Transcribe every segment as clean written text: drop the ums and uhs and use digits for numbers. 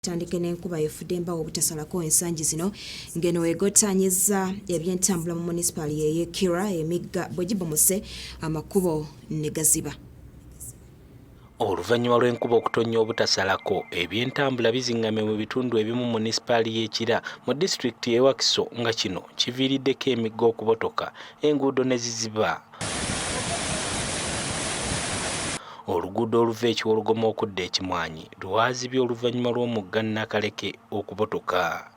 Tandike n'enkuba efudde embawo obutasalako ensangi zino ngeno egottaanyizza ebyentambula mu munisipali y'e Kira emigga bwe gibomose amakubo ne gaziba. Oluvannyuma lw'enkuba okutonnya obutasalako ebyentambula bizingamye mu bitundu ebimu mu munisipali y'e Kira mu disitulikiti y'e Wakiso nga kino kiviiriddeko emigga okubotoka enguudo ne ziziba. Oluguudo oluva ekiwologoma okudda ekimwanyi lwazibye oluvannyuma lw'omugga Nakaleke okubotoka.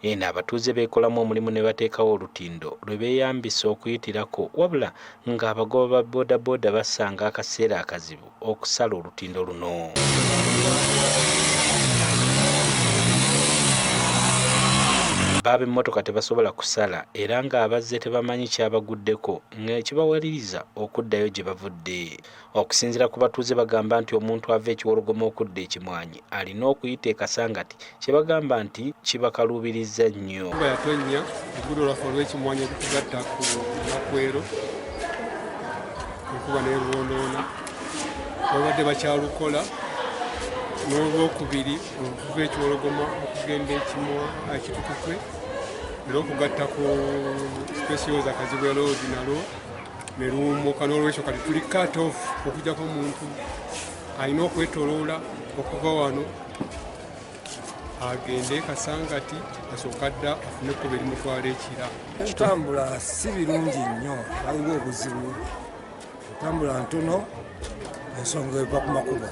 Eno abatuuze beekolamu omulimu ne bateekawo olutindo lwe beeyambisa okuyitirako wabula ng'abagoba ba boodabooda basanga akaseera akazibu okusala olutindo luno. Ab'emmotoka tebasobola kusala era ng'abazze tebamanyi kyabaguddeko ng'ekibawaliriza okuddayo gye bavudde. Okusinziira ku batuuze bagamba nti omuntu ava ekiwologoma okudda ekimwanyi alina okuyita e Kasangati kye bagamba nti kibakaluubiriza nnyo. Enkuba yatonnya oluguudo lwaffe olw'ekimwanyi okutugatta ku Makwero, enkuba n'erwonoona babadde bakyalukola n'olwokubiri okuva ekiwologoma okugenda Kitukutwe era okugatta ku specials Kazibwe road nalwo ne luwummuka n'olwekyo kati tuli cut off okujjako omuntu alina okwetoloola okuva wano agende Kasangati asooka adda afune ekkubo erimutwala e Kira. Entambula si birungi nnyo, waliwo obuzibu, entambula ntono ensonga eva ku makubo.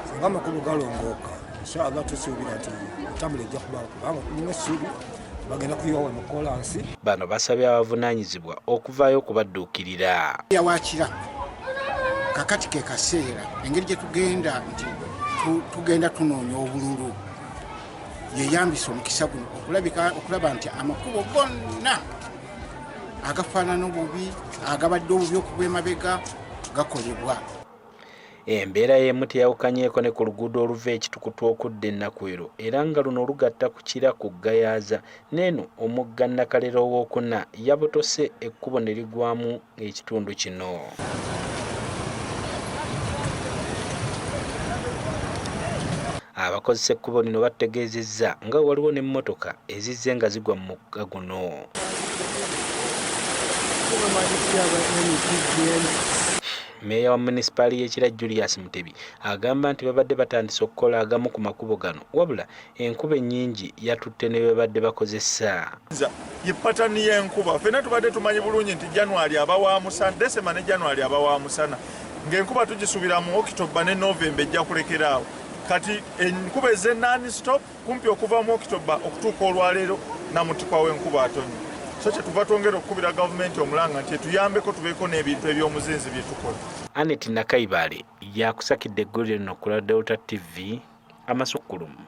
Singa amakubo galongooka inshallah tusuubira nti entambula ejja kubaako kubanga tulina essuubi bagenda kuyiwa mu kolansi. Bano basabye abavunaanyizibwa okuvaayo okubadduukirira. Yawakira kakati ke kaseera engeri gye tugenda nti tugenda tunoonya obululu yeyambisa omukisa guno okulaba nti amakubo gonna agafaanana obubi agabadde obubi okuva emabega gakolebwa. Embeera y'emu teyawukanyeeko ne ku luguudo oluva ekitukutu okudda e Nakwero era nga luno lugatta ku Kira ku Gayaaza n'eno omugga Nakalera owookuna yabotose ekkubo ne ligwamu ekitundu kino. Abakozesa ekkubo lino bategeezezza nga waliwo n'emmotoka ezizze nga zigwa mu mugga guno. Meeya wa munisipaali y'e Kira Julius Mutebi agamba nti babadde batandise okukola agamu ku makubo gano wabula enkuba ennyingi yatutte ne babadde bakozesa. Ye patani y'enkuba ffenna tubadde tumanyi bulungi nti January aba wa musana, December ne January aba wa musana, ng'enkuba tugisuubira mu October ne November ejja kulekeraawo. Kati enkuba ezze non-stop kumpi okuva mu October okutuuka olwaleero namutikwa w'enkuba atonnya. So kyetuva twongera okukubira gavumenti omulanga nti etuyambeko tubeeko n'ebintu eby'omuzinzi bye tukola. Annette Nakaibale yakusakidde eggulire lino ku Delta TV Amasukkulumu.